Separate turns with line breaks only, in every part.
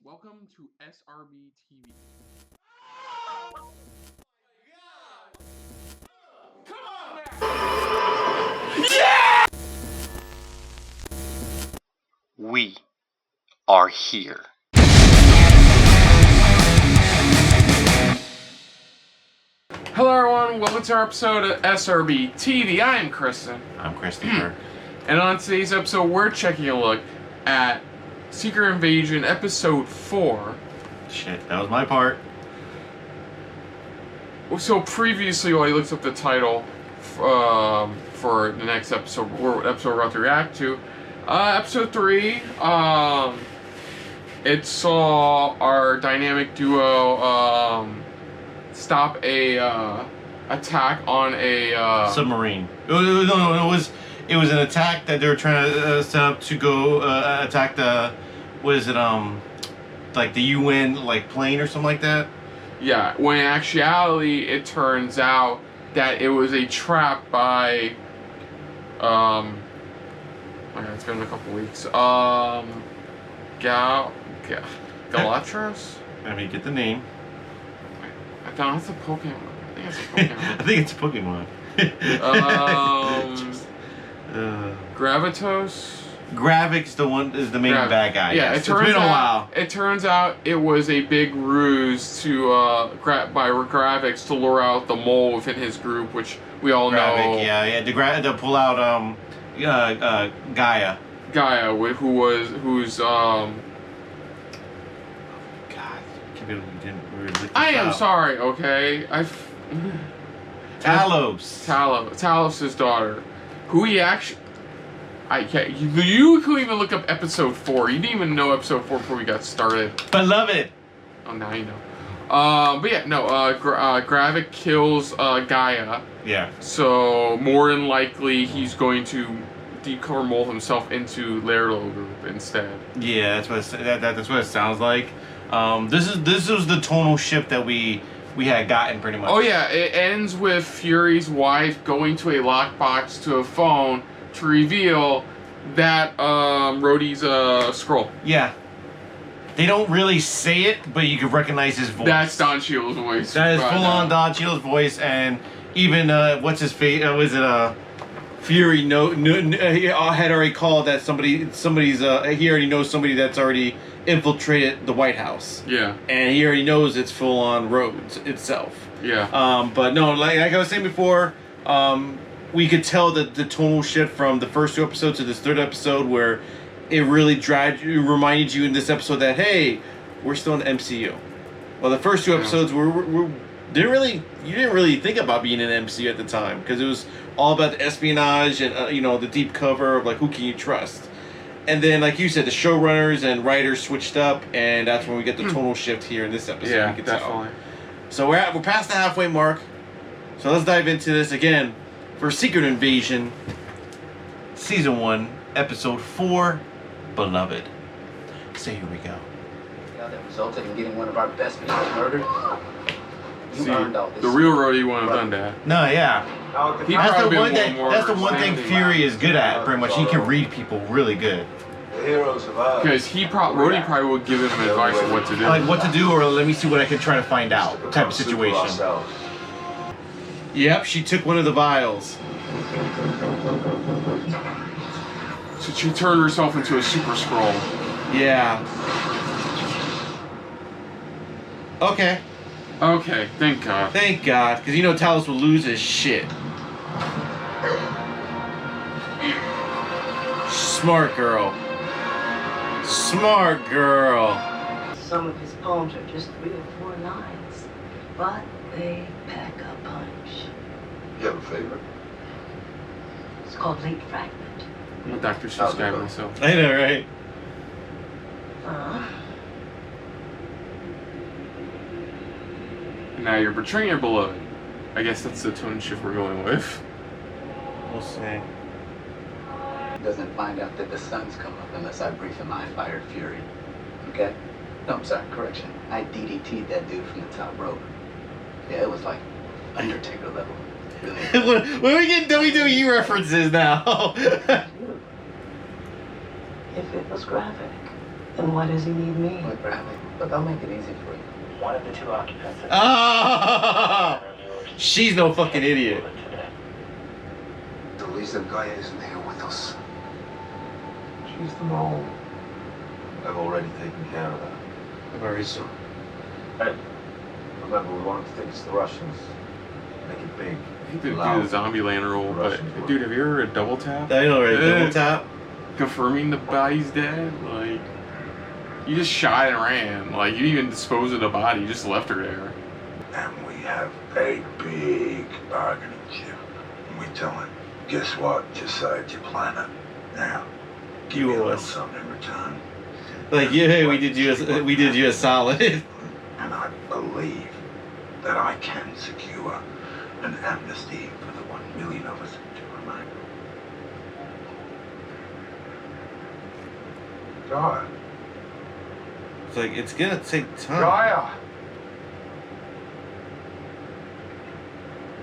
Welcome to SRB TV. Come on now!
Yeah! We are here.
Hello everyone, welcome to our episode of SRB TV. I am Kristen.
I'm Christopher.
And on today's episode, we're taking a look at Secret Invasion Episode 4.
Shit, that was my part.
So previously, while I looked up the title for the next episode, we're about to react to, Episode 3, it saw our dynamic duo stop a attack on a
Submarine. No, it was an attack that they were trying to set up to go attack the, what is it, like the UN like plane or something like that.
Yeah, when in actuality it turns out that it was a trap by okay, it's been a couple weeks. Galatros?
Let me get the name.
I thought it's a Pokemon. I think it's a Pokemon.
I think it's a Pokemon.
Gravitos?
Gravik's is the main bad guy.
Yeah,
yes. It's been a while.
It turns out it was a big ruse to by Gravix to lure out the mole within his group, which we all know.
Yeah, to pull out Gaia.
Gaia, who's
God, can't believe we didn't really look this
I am
out.
sorry, okay?
Talos.
Talos' daughter, who he actually. I can't. You couldn't even look up episode 4. You didn't even know episode 4 before we got started.
Beloved.
Oh, now you know. But yeah, no. Gravik kills Gaia.
Yeah.
So more than likely, he's going to decover mold himself into Laerdal group instead.
Yeah, that's what it sounds like. This was the tonal shift that we had gotten pretty much.
Oh yeah, it ends with Fury's wife going to a lockbox to a phone to reveal that Rhodey's a Skrull.
Yeah. They don't really say it, but you can recognize his voice.
That's Don Cheadle's voice.
That is full on Don Cheadle's voice, and even what's his face? Was it Fury? He had already called that somebody's. He already knows somebody that's already infiltrated the White House.
Yeah.
And he already knows it's full on Rhodes itself.
Yeah.
But no, like I was saying before, we could tell that the tonal shift from the first 2 episodes to this 3rd episode, where it really reminded you in this episode that, hey, we're still in the MCU. Well, the first 2 episodes you didn't really think about being in the MCU at the time, because it was all about the espionage and the deep cover of like, who can you trust. And then, like you said, the showrunners and writers switched up, and that's when we get the tonal shift here in this episode.
Yeah,
we can
definitely.
Tell. So we're past the halfway mark. So let's dive into this again for Secret Invasion, Season 1, Episode 4, Beloved. So here we go.
Yeah, that resulted in getting one of our best people murdered. You earned all this.
The real Rhodey wouldn't have done that.
No, yeah. That's the one thing Fury is good at, pretty much. He can read people really good.
The hero survived.
Because Rhodey probably would give him advice on what to do.
Like what to do, or let me see what I can try to find out type of situation. Yep, she took one of the vials.
So she turned herself into a super Skrull.
Yeah. Okay.
Okay, thank God.
Thank God, because Talos will lose his shit. Smart girl. Smart girl.
Some of his poems are just 3 or 4 lines, but they pack a punch.
You have a favorite?
It's called Late Fragment.
I'm a Dr. Seuss guy myself.
I know, right?
Now you're betraying your beloved. I guess that's the tone shift we're going with.
We'll see.
He doesn't find out that the sun's come up unless I brief him I fired Fury. Okay? No, I'm sorry, correction. I DDT'd that dude from the top rope. Yeah, it was like Undertaker level.
When we get WWE references now.
If it was Gravik, And why does he need me?
Look, Bradley, look, I'll make it easy for you.
One of the two occupants.
Oh, she's no fucking idiot.
The reason Gaia isn't here with us.
She's the mole.
I've already taken care of that.
I've already said.
Hey, remember we wanted to take this to the Russians. Make it big.
I hate to do the zombie land roll, but dude, have you ever heard a double tap?
I know, right? Double tap.
Confirming the body's dead? Like, you just shot and ran. Like, you didn't even dispose of the body, you just left her there.
And we have a big bargaining chip. And we tell him, guess what? Decide your planet. Now, give
You
me a
owe
little
us.
something in return.
Like, yeah, we did you a solid.
And I believe that I can secure an amnesty for the 1 million of us to remain. Gaia.
It's like, it's gonna take time.
Gaia!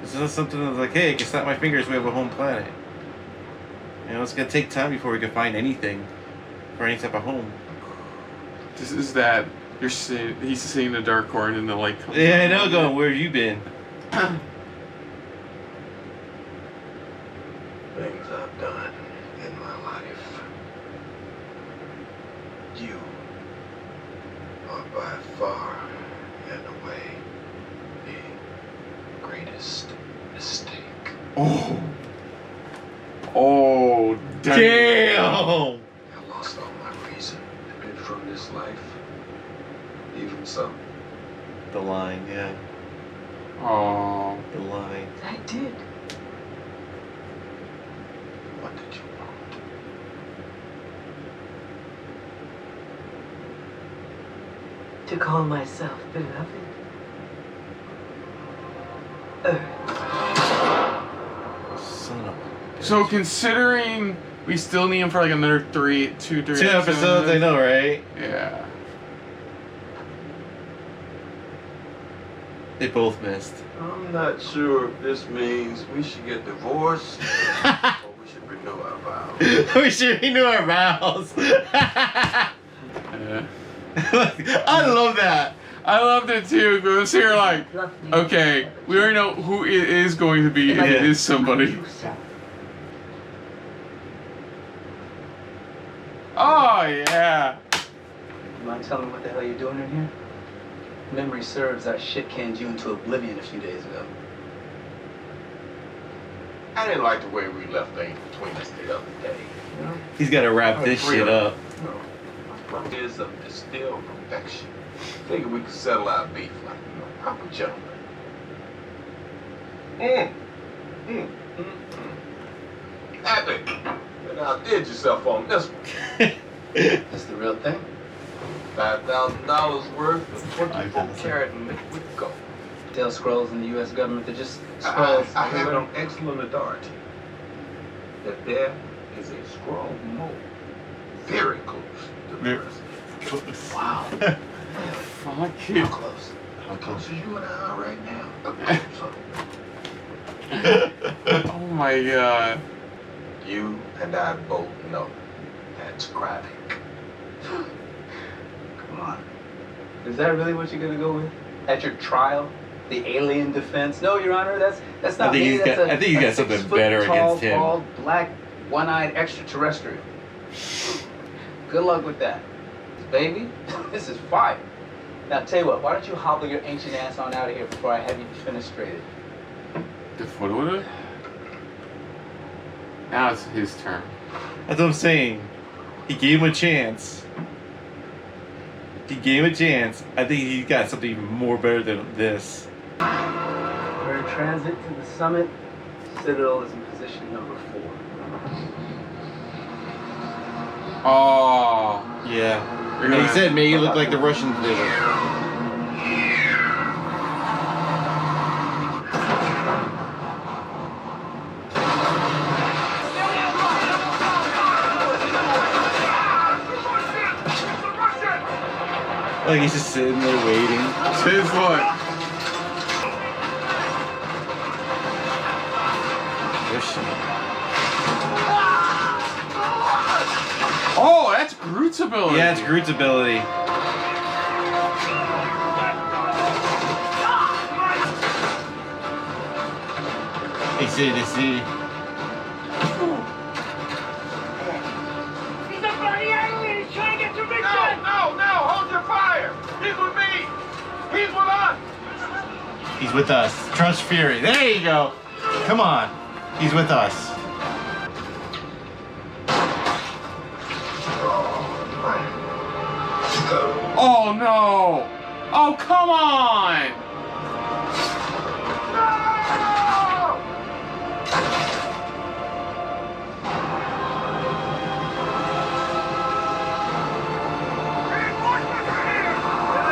This is something that's like, hey, I can snap my fingers, we have a home planet. You know, it's gonna take time before we can find anything for any type of home.
This is that he's sitting in the dark corner and the light comes
Yeah, I
on.
know, going, where have you been?
Things I've done in my life. You are by far and away the greatest mistake.
Oh. Oh,
Damn!
I lost all my reason to be from this life. Even so,
The line, yeah.
Oh.
The line.
I did.
what did you want?
To call myself beloved. Earth.
Son of a...
So considering we still need him for like another two
episodes, I know, right?
Yeah.
They both missed.
I'm not sure if this means we should get divorced or we should renew our vows.
We should renew our vows.
Yeah.
I love that.
I loved it too, but I'm here like, okay, we already know who it is going to be, and it is somebody. Oh yeah.
You mind telling me what the hell you're doing in here? Memory serves, that shit canned you into oblivion a few days ago.
I didn't like the way we left things between us the other day. You know?
He's got to wrap this shit up.
My is of distilled perfection. Figure we could settle our beef like, proper gentlemen. Happy. You outdid yourself on this one.
That's the real thing.
$5,000 worth of 24-karat liquid gold.
Tell scrolls in the U.S. government, they're just scrolls.
I have it on excellent authority that there is a scroll mole very close to the president.
Wow.
Fuck
How
it.
close?
How close as you and I are right now?
Oh my god.
You and I both know that's graphic.
Come on. Is that really what you're gonna go with? At your trial? The alien defense? No, Your Honor, that's not
I think
me.
he's
That's
got- I think he's got something better
tall,
against him.
Bald, black, one-eyed extraterrestrial. Good luck with that. Baby, this is fire. Now, tell you what, why don't you hobble your ancient ass on out of here before I have you defenestrated?
The photo? Now it's his turn.
That's what I'm saying. He gave him a chance. He gave him a chance. I think he's got something even more better than this.
We're in transit to the summit. Citadel is in position number 4.
Oh.
Yeah.
You're
And he
gonna-
said make it look like the Russians did it. Like he's just sitting there waiting.
It's his foot.
Russian.
Oh, that's Groot's ability.
Yeah, it's Groot's ability. They see.
He's up on the island. He's trying to get to Richard.
No, hold your fire. He's with me. He's with us.
He's with us. Trust Fury. There you go. Come on. He's with us.
Oh no! Oh come on!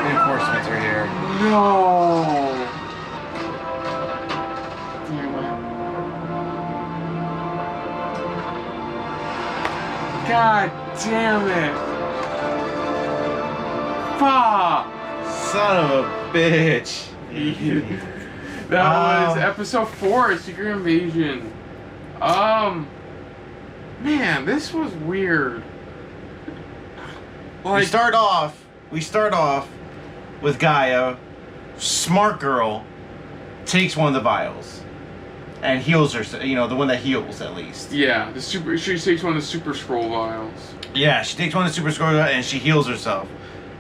Reinforcements are here.
No! Damn it. God damn it! Fuck!
Son of a bitch.
That was episode 4, Secret Invasion. Man, this was weird.
We start off with Gaia, smart girl, takes one of the vials and heals her. You know, the one that heals at least.
Yeah, she takes one of the Super Scroll vials.
Yeah, she takes one of the Super Scroll and she heals herself.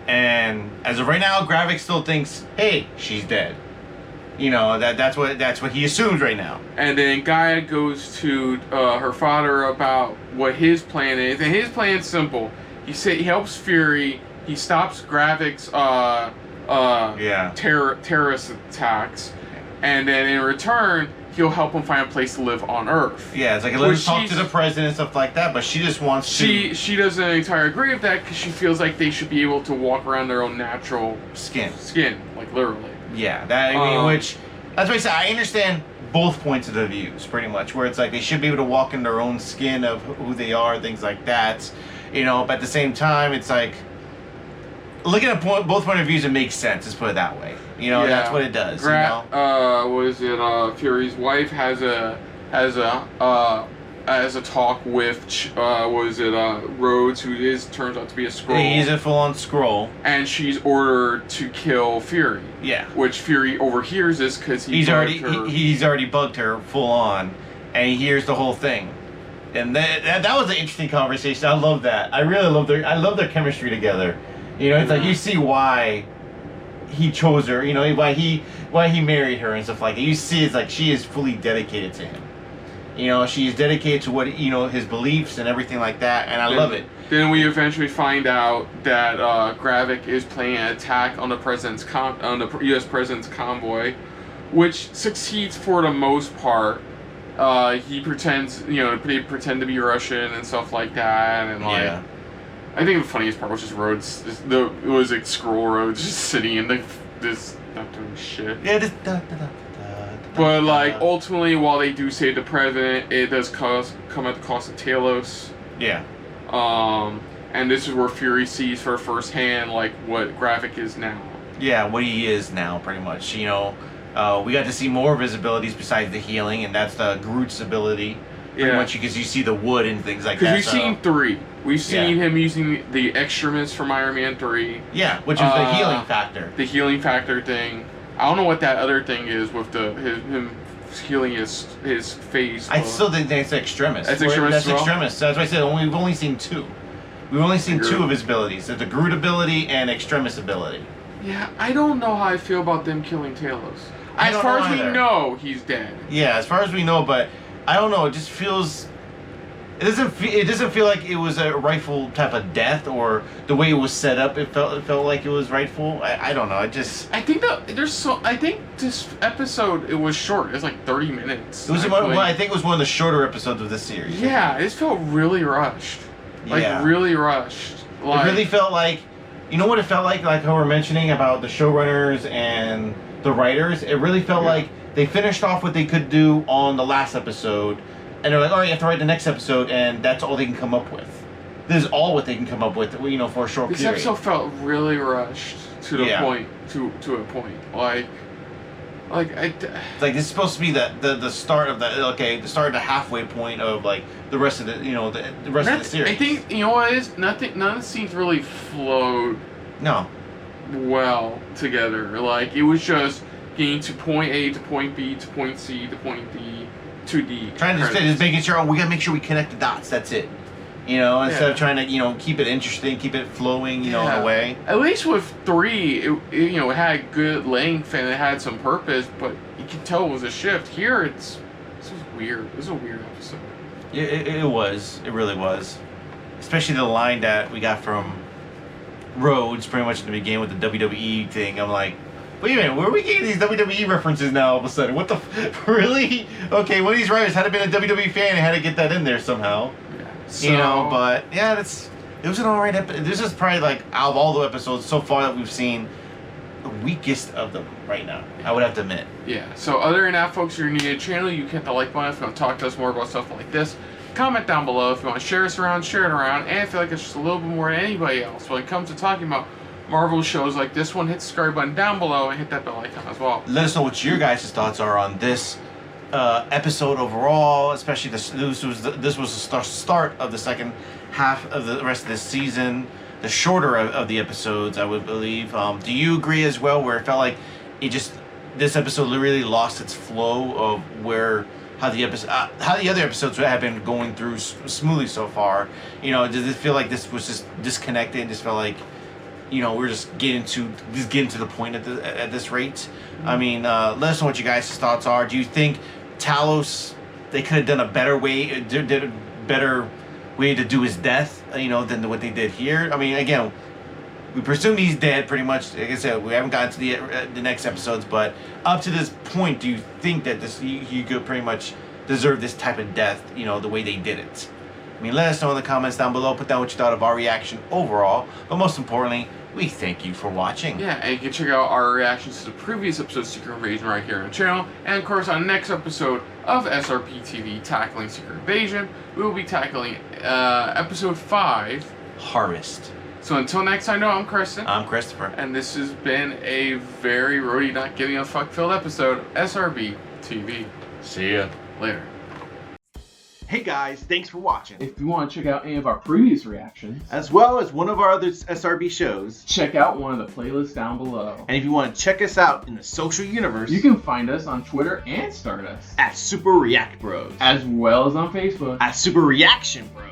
And as of right now, Gravik still thinks, hey, she's dead. You know, that's what he assumes right now.
And then Gaia goes to her father about what his plan is, and his plan's simple. He helps Fury. He stops Gravik's terrorist attacks, and then in return, he'll help him find a place to live on Earth.
Yeah, it's like let him talk to the president and stuff like that, but she just wants to.
She doesn't entirely agree with that because she feels like they should be able to walk around their own natural
skin,
like literally.
Yeah, that I mean, which that's what I said. I understand both points of the views, pretty much, where it's like they should be able to walk in their own skin of who they are, things like that. You know, but at the same time, it's like looking at both point of views, it makes sense. Let's put it that way. You know, that's what it does.
Fury's wife has a talk with Rhodes, who turns out to be a Skrull.
He's a full-on Skrull,
and she's ordered to kill Fury.
Yeah,
which Fury overhears this because he's
already bugged her full on, and he hears the whole thing. And that was an interesting conversation. I love that. I really love their chemistry together. You know, it's like you see why he chose her. You know, why he married her and stuff like that. You see, it's like she is fully dedicated to him. You know, she's dedicated to what his beliefs and everything like that, and I love it.
Then we eventually find out that Gravik is planning an attack on the U.S. president's convoy, which succeeds for the most part. He pretends, they pretend to be Russian and stuff like that, and I think the funniest part was just Rhodes. It was like Skrull Rhodes just sitting in this not doing shit.
Yeah,
But ultimately, while they do save the president, it does come at the cost of Talos.
Yeah.
And this is where Fury sees for firsthand what Gravik is now.
Yeah, what he is now, pretty much. You know. We got to see more of his abilities besides the healing, and that's the Groot's ability. Pretty much because you see the wood and things like that.
Because we've seen 3. We've seen him using the extremist from Iron Man 3.
Yeah, which is the healing factor.
The healing factor thing. I don't know what that other thing is with him healing his face.
I still think that's extremist.
That's extremist.
That's extremist. That's why I said we've only seen 2. We've only seen 2 of his abilities. The Groot ability and extremist ability.
Yeah, I don't know how I feel about them killing Talos. As far as we know, he's dead.
Yeah, as far as we know, but I don't know. It just feels. It doesn't feel like it was a rightful type of death, or the way it was set up. It felt like it was rightful. I don't know. I think
I think this episode it was short. It was like 30 minutes.
It was I think it was one of the shorter episodes of this series.
Yeah, it felt really rushed. Really rushed.
It really felt like. You know what it felt like? Like how we're mentioning about the showrunners and the writers. It really felt like they finished off what they could do on the last episode, and they're like, "All right, you have to write the next episode," and that's all they can come up with. This is all what they can come up with, for a short period. This
episode felt really rushed to the point. To a point, Like,
It's like this is supposed to be the start of the start of the halfway point of like the rest of the the rest of the series.
I think you know what it is. None of the scenes really flowed.
No.
Well together. Like it was just getting to point A to point B to point C to point D to D.
Trying to just making sure we gotta make sure we connect the dots. That's it. Instead of trying to keep it interesting, keep it flowing, in a way.
At least with 3, it had good length and it had some purpose, but you can tell it was a shift. Here, this was weird. It was a weird episode.
It was. It really was. Especially the line that we got from Rhodes, pretty much in the beginning with the WWE thing. I'm like, wait a minute, where are we getting these WWE references now all of a sudden? What the really? Okay, one of these writers had to been a WWE fan and had to get that in there somehow.
So,
but yeah, it was an alright episode. This is probably like out of all the episodes so far that we've seen, the weakest of them right now. I would have to admit.
Yeah. So other than that, folks, if you're new to the channel, you can hit the like button if you want to talk to us more about stuff like this. Comment down below if you want to share us around, share it around, and if you feel like it's just a little bit more than anybody else when it comes to talking about Marvel shows like this one, hit the subscribe button down below and hit that bell icon as well.
Let us know what your guys' thoughts are on this episode overall, especially this was the start of the second half of the rest of this season, the shorter of the episodes, I would believe. Do you agree as well, where it felt like this episode literally lost its flow of how the other episodes have been going through smoothly so far? Does it feel like this was just disconnected? Just felt like we're just getting to the point at this rate. I mean, let us know what you guys' thoughts are. Do you think Talos, they could have done a better way, did a better way to do his death, than what they did here? I mean, again, we presume he's dead pretty much. Like I said, we haven't gotten to the next episodes, but up to this point, do you think that he could pretty much deserve this type of death, the way they did it? I mean, let us know in the comments down below. Put down what you thought of our reaction overall, but most importantly, we thank you for watching.
Yeah, and you can check out our reactions to the previous episode of Secret Invasion right here on the channel. And of course, on the next episode of SRBTV Tackling Secret Invasion, we will be tackling episode 5,
Harvest.
So until next time, I'm Kristen.
I'm Christopher.
And this has been a very roadie not giving a fuck filled episode of SRB TV.
See ya.
Later.
Hey guys, thanks for watching.
If you want to check out any of our previous reactions,
as well as one of our other SRB shows,
check out one of the playlists down below.
And if you want to check us out in the social universe,
you can find us on Twitter and Stardust
at Super React Bros,
as well as on Facebook
at Super Reaction Bros.